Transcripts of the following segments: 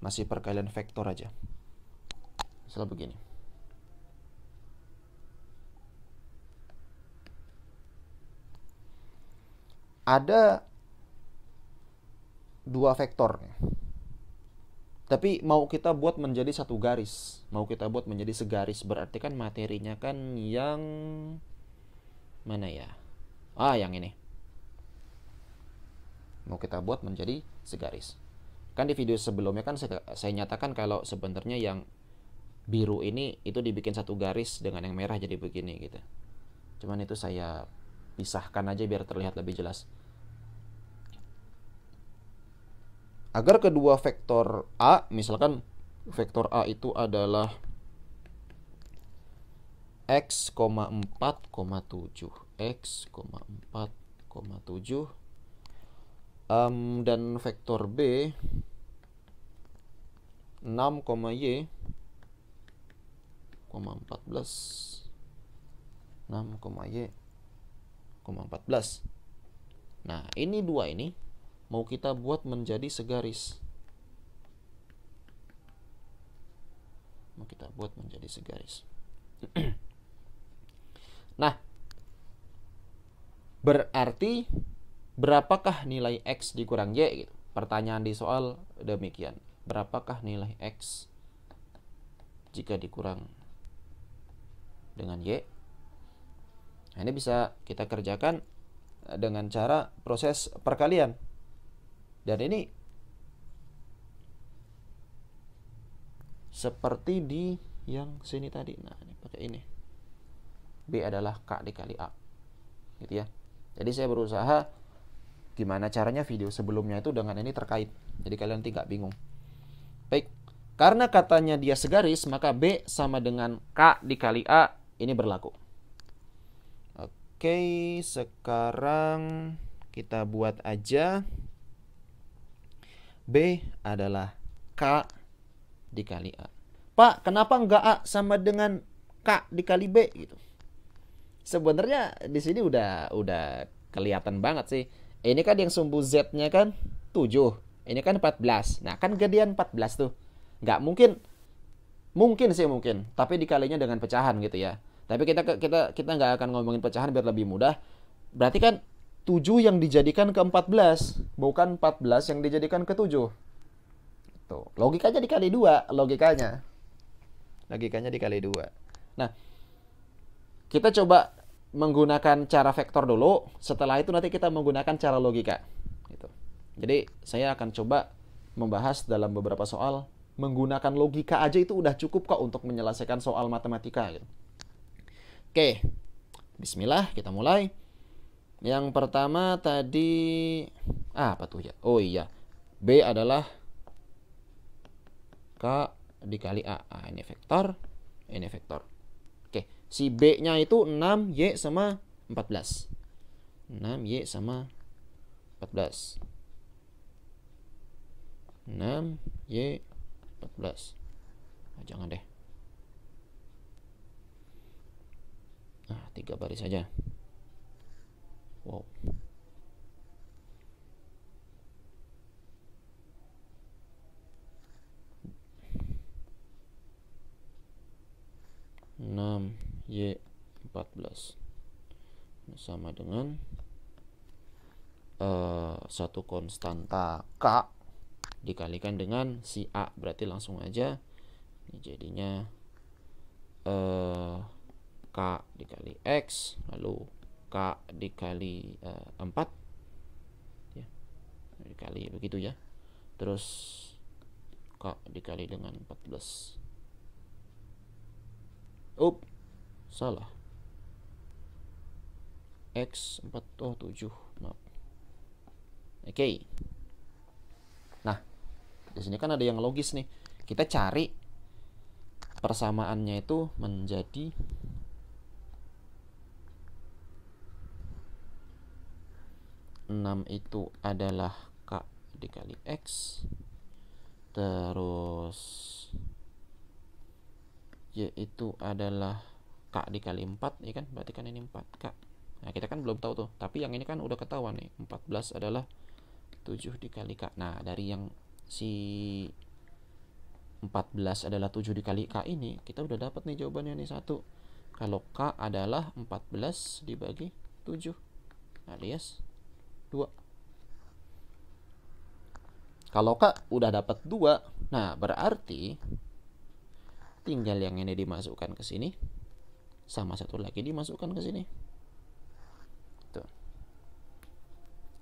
masih perkalian vektor aja. Misal begini. Ada dua vektor nih. Tapi mau kita buat menjadi satu garis, mau kita buat menjadi segaris, berarti kan materinya kan yang mana ya? Yang ini. Mau kita buat menjadi segaris. Kan di video sebelumnya kan saya nyatakan kalau sebenarnya yang biru ini itu dibikin satu garis dengan yang merah jadi begini gitu. Cuman itu saya pisahkan aja biar terlihat lebih jelas. Agar kedua vektor A, misalkan vektor A itu adalah x, 4,7 x, 4,7 dan vektor B 6, y, 14 6, y, 14. Nah, ini dua ini mau kita buat menjadi segaris. Mau kita buat menjadi segaris. Nah, berarti berapakah nilai X dikurang Y gitu. Pertanyaan di soal demikian. Berapakah nilai X jika dikurang dengan Y? Nah, ini bisa kita kerjakan dengan cara proses perkalian. Dan ini seperti di yang sini tadi. Nah, ini pakai ini. B adalah K dikali A. Gitu ya. Jadi saya berusaha gimana caranya video sebelumnya itu dengan ini terkait. Jadi kalian nanti gak bingung. Baik. Karena katanya dia segaris, maka B sama dengan K dikali A ini berlaku. Oke, sekarang kita buat aja B adalah K dikali A. Pak, kenapa enggak A sama dengan K dikali B gitu? Sebenarnya di sini udah kelihatan banget sih. Ini kan yang sumbu Z-nya kan 7. Ini kan 14. Nah, kan gedean 14 tuh. Nggak mungkin sih mungkin, tapi dikalinya dengan pecahan gitu ya. Tapi kita nggak akan ngomongin pecahan biar lebih mudah. Berarti kan 7 yang dijadikan ke 14, bukan 14 yang dijadikan ke 7. Tuh, logikanya dikali 2, logikanya dikali 2. Nah, kita coba menggunakan cara vektor dulu, setelah itu nanti kita menggunakan cara logika gitu. Jadi saya akan coba membahas dalam beberapa soal menggunakan logika aja itu udah cukup kok untuk menyelesaikan soal matematika gitu. Oke, bismillah, kita mulai. Yang pertama tadi apa tuh ya? Oh iya, B adalah K dikali A. Ini vektor, ini vektor. Oke, si B-nya itu 6Y sama 14. 6Y sama 14. 6Y 14. Jangan deh. 3 baris saja. Wow. Y 14 sama dengan satu konstanta K dikalikan dengan si A, berarti langsung aja ini jadinya K dikali X, lalu K dikali 4 ya, dikali begitu ya, terus K dikali dengan 14. Salah. X 7, maaf. Oke. Nah, di sini kan ada yang logis nih. Kita cari persamaannya itu menjadi 6 itu adalah K dikali X, terus Y itu adalah K dikali 4, ya kan? Berarti kan ini 4K. Nah, kita kan belum tahu tuh. Tapi yang ini kan udah ketahuan nih. 14 adalah 7 dikali K. Nah, dari yang si 14 adalah 7 dikali K ini, kita udah dapat nih jawabannya nih 1. Kalau K adalah 14 dibagi 7 alias 2. Kalau K udah dapat 2, nah berarti tinggal yang ini dimasukkan ke sini, sama satu lagi dimasukkan ke sini. Tuh.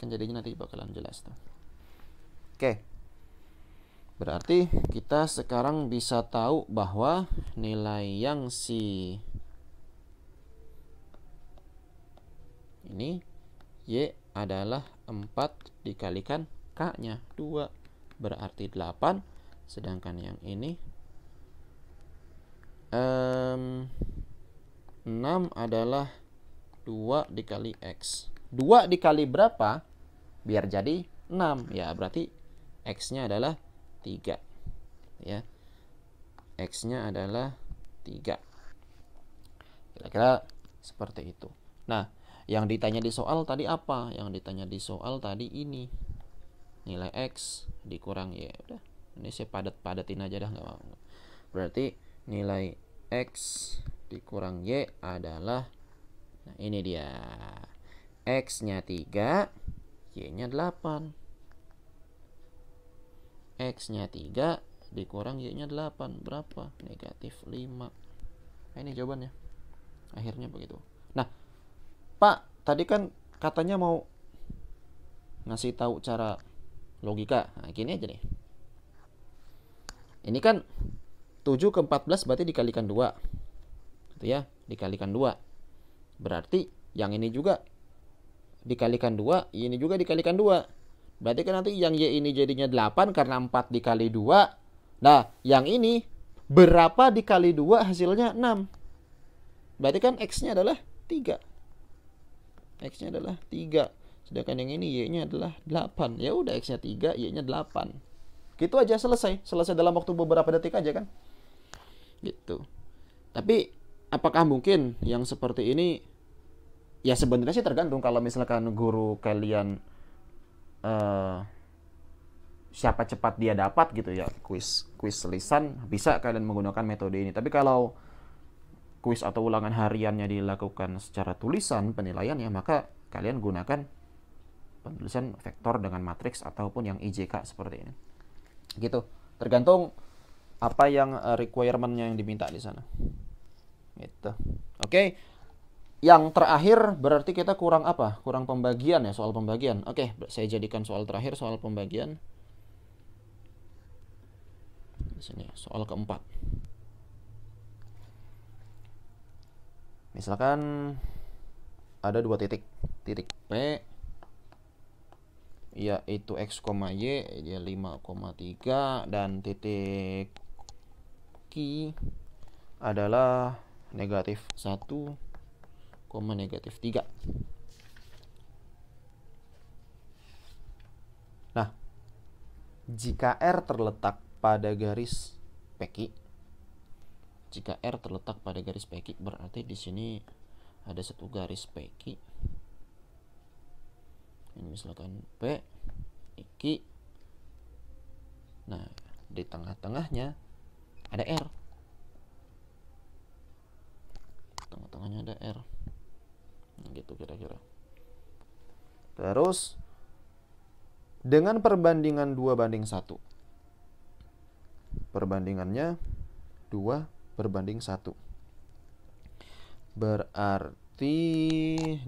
Kan jadinya nanti bakalan jelas tuh. Oke. Berarti kita sekarang bisa tahu bahwa nilai yang si ini Y adalah 4 dikalikan K-nya 2, berarti 8. Sedangkan yang ini 6 adalah 2 dikali X. 2 dikali berapa? Biar jadi 6. Ya, berarti X-nya adalah 3. Ya. X-nya adalah 3. Kira-kira seperti itu. Nah, yang ditanya di soal tadi apa? Yang ditanya di soal tadi ini. Nilai X dikurang Y. Udah. Ini saya padat-padatin aja dah, enggak apa-apa. Berarti nilai X dikurang Y adalah, nah ini dia. X-nya 3, Y-nya 8. X-nya 3 dikurang Y-nya 8. Berapa? Negatif 5. Nah, ini jawabannya. Akhirnya begitu. Nah, Pak, tadi kan katanya mau ngasih tahu cara logika. Nah, gini aja nih. Ini kan 7 ke 14 berarti dikalikan 2. Gitu ya, dikalikan 2. Berarti yang ini juga dikalikan 2, ini juga dikalikan 2. Berarti kan nanti yang Y ini jadinya 8 karena 4 dikali 2. Nah, yang ini berapa dikali 2 hasilnya 6. Berarti kan X-nya adalah 3. X-nya adalah 3. Sedangkan yang ini Y-nya adalah 8. Ya udah, X-nya 3, Y-nya 8. Gitu aja, selesai. Selesai dalam waktu beberapa detik aja kan. Gitu. Tapi apakah mungkin yang seperti ini? Ya sebenarnya sih tergantung. Kalau misalkan guru kalian siapa cepat dia dapat gitu ya, kuis lisan, bisa kalian menggunakan metode ini. Tapi kalau kuis atau ulangan hariannya dilakukan secara tulisan penilaiannya, maka kalian gunakan penulisan vektor dengan matriks ataupun yang IJK seperti ini. Gitu. Tergantung apa yang requirement-nya yang diminta di sana. Gitu. Oke. Yang terakhir berarti kita kurang apa? Kurang pembagian ya, soal pembagian. Oke, saya jadikan soal terakhir soal pembagian. Di sini soal keempat. Misalkan ada 2 titik. Titik P yaitu X, Y dia 5,3 dan titik Q adalah negatif 1, negatif 3. Nah, jika R terletak pada garis PQ, berarti di sini ada satu garis PQ. Ini misalkan P, Q. Nah, di tengah-tengahnya ada R. Tengah-tengahnya ada R. Gitu kira-kira. Terus dengan perbandingan 2:1. Perbandingannya 2:1. Berarti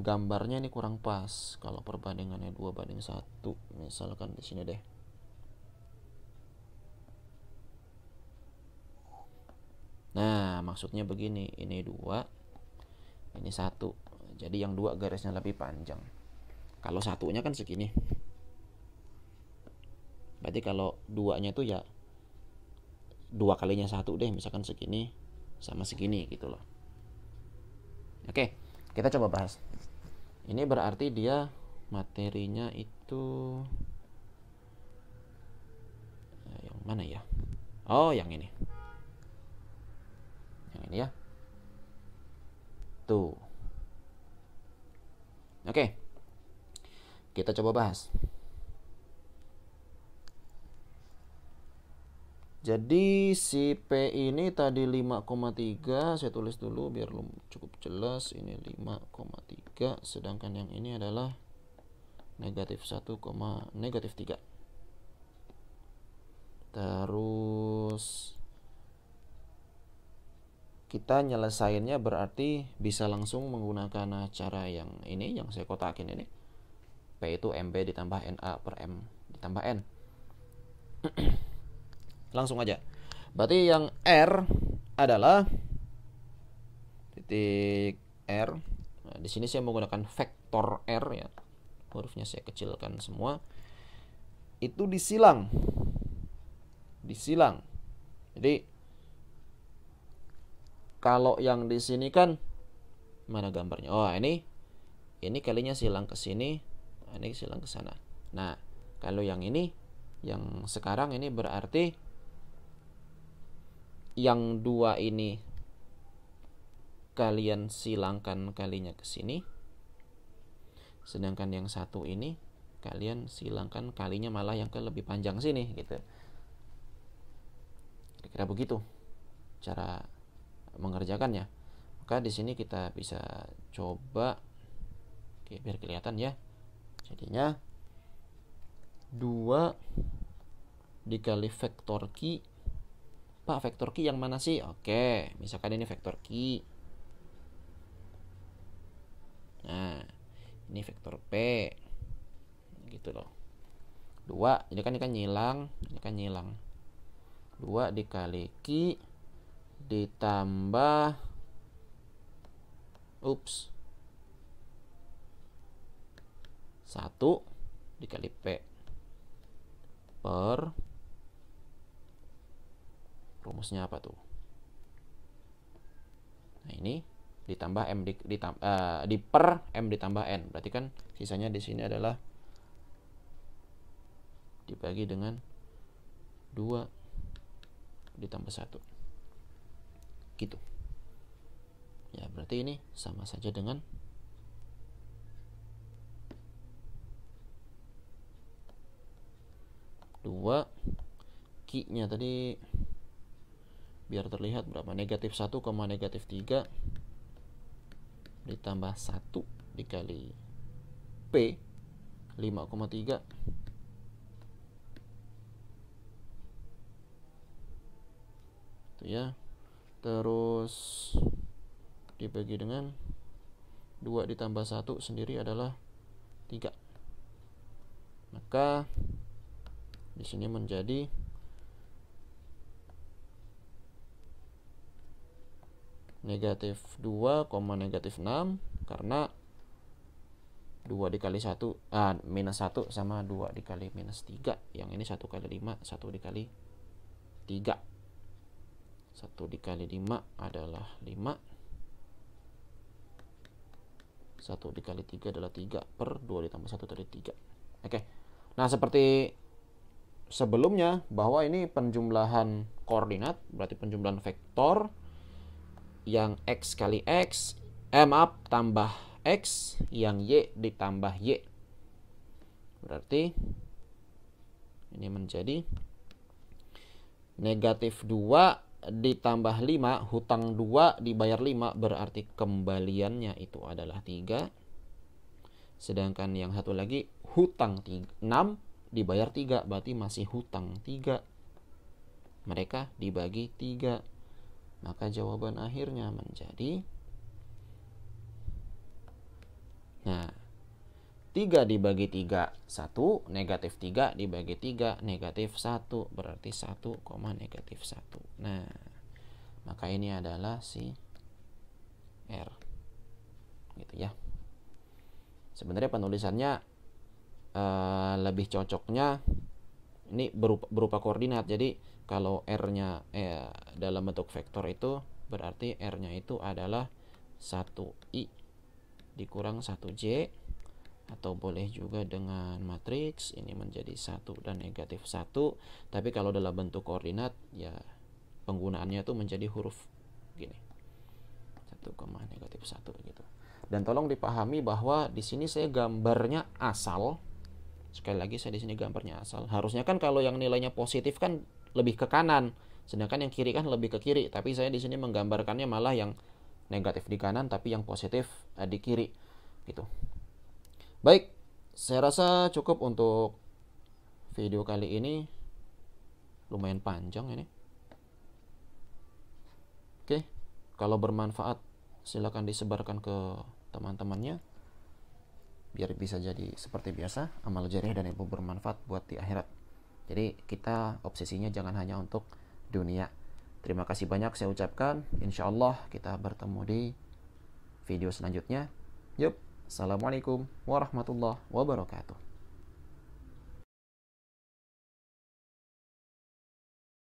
gambarnya ini kurang pas kalau perbandingannya 2:1. Misalkan di sini deh. Nah, maksudnya begini, ini 2, ini 1. Jadi yang 2 garisnya lebih panjang. Kalau satunya kan segini. Berarti kalau 2-nya itu ya 2 kalinya 1 deh, misalkan segini sama segini gitu loh. Oke, kita coba bahas. Ini berarti dia materinya itu yang mana ya? Oh, yang ini. Yang ini ya. Tuh. Oke. Kita coba bahas. Jadi si P ini tadi 5,3, saya tulis dulu biar cukup jelas. Ini 5,3, sedangkan yang ini adalah negatif 1, negatif 3. Terus kita nyelesainnya berarti bisa langsung menggunakan cara yang ini, yang saya kotakin ini. P itu MB ditambah NA per M ditambah N. Langsung aja. Berarti yang R adalah titik R. Nah, di sini saya menggunakan vektor R ya. Hurufnya saya kecilkan semua. Itu disilang. Jadi kalau yang di sini kan mana gambarnya? Oh, ini kalinya silang ke sini, ini silang ke sana. Nah, kalau yang ini yang sekarang ini berarti yang 2 ini kalian silangkan kalinya ke sini, sedangkan yang 1 ini kalian silangkan kalinya malah yang ke lebih panjang sini gitu. Kira-kira begitu cara mengerjakannya. Maka di sini kita bisa coba, oke, biar kelihatan ya. Jadinya 2 dikali vektor Q. Pak, vektor Q yang mana sih? Oke, misalkan ini vektor Q. Nah, ini vektor P. Gitu loh. 2, ini kan nyilang, 2 dikali Q ditambah 1 dikali P per, rumusnya apa tuh? Nah, ini ditambah M di per M ditambah N. Berarti kan sisanya di sini adalah dibagi dengan 2 ditambah 1. Gitu. Ya, berarti ini sama saja dengan dua Q-nya tadi biar terlihat berapa, negatif 1, negatif 3 ditambah 1 dikali P 5,3 itu ya, terus dibagi dengan 2 ditambah 1 sendiri adalah 3. Maka di sini menjadi negatif 2, negatif 6 karena 2 dikali 1 minus 1 sama 2 dikali minus 3. Yang ini 1 kali 5, 1 dikali 3. 1 dikali 5 adalah 5. 1 dikali 3 adalah 3 per 2 ditambah 1 tadi 3. Oke. Nah, seperti sebelumnya bahwa ini penjumlahan koordinat, berarti penjumlahan vektor yang X kali X, tambah X, yang Y ditambah Y. Berarti ini menjadi negatif 2 ditambah 5, hutang 2 dibayar 5, berarti kembaliannya itu adalah 3. Sedangkan yang satu lagi hutang 6 dibayar 3, berarti masih hutang 3. Mereka dibagi 3. Maka jawaban akhirnya menjadi 3 dibagi 3 1, negatif 3 dibagi 3 negatif 1, berarti 1, negatif 1. Nah, maka ini adalah si R. Gitu ya. Sebenarnya penulisannya lebih cocoknya ini berupa koordinat. Jadi kalau R-nya dalam bentuk vektor itu berarti R-nya itu adalah 1I dikurang 1J, atau boleh juga dengan matriks ini menjadi 1 dan negatif 1. Tapi kalau dalam bentuk koordinat ya penggunaannya itu menjadi huruf gini, 1, negatif 1 gitu. Dan tolong dipahami bahwa di sini saya gambarnya asal Sekali lagi saya di sini gambarnya asal. Harusnya kan kalau yang nilainya positif kan lebih ke kanan, sedangkan yang kiri kan lebih ke kiri. Tapi saya di sini menggambarkannya malah yang negatif di kanan tapi yang positif di kiri gitu. Baik, saya rasa cukup untuk video kali ini. Lumayan panjang ini. Oke, kalau bermanfaat silakan disebarkan ke teman-temannya biar bisa jadi seperti biasa amal jariah dan ilmu bermanfaat buat di akhirat. Jadi kita obsesinya jangan hanya untuk dunia. Terima kasih banyak saya ucapkan. Insya Allah kita bertemu di video selanjutnya. Yup, assalamualaikum warahmatullahi wabarakatuh.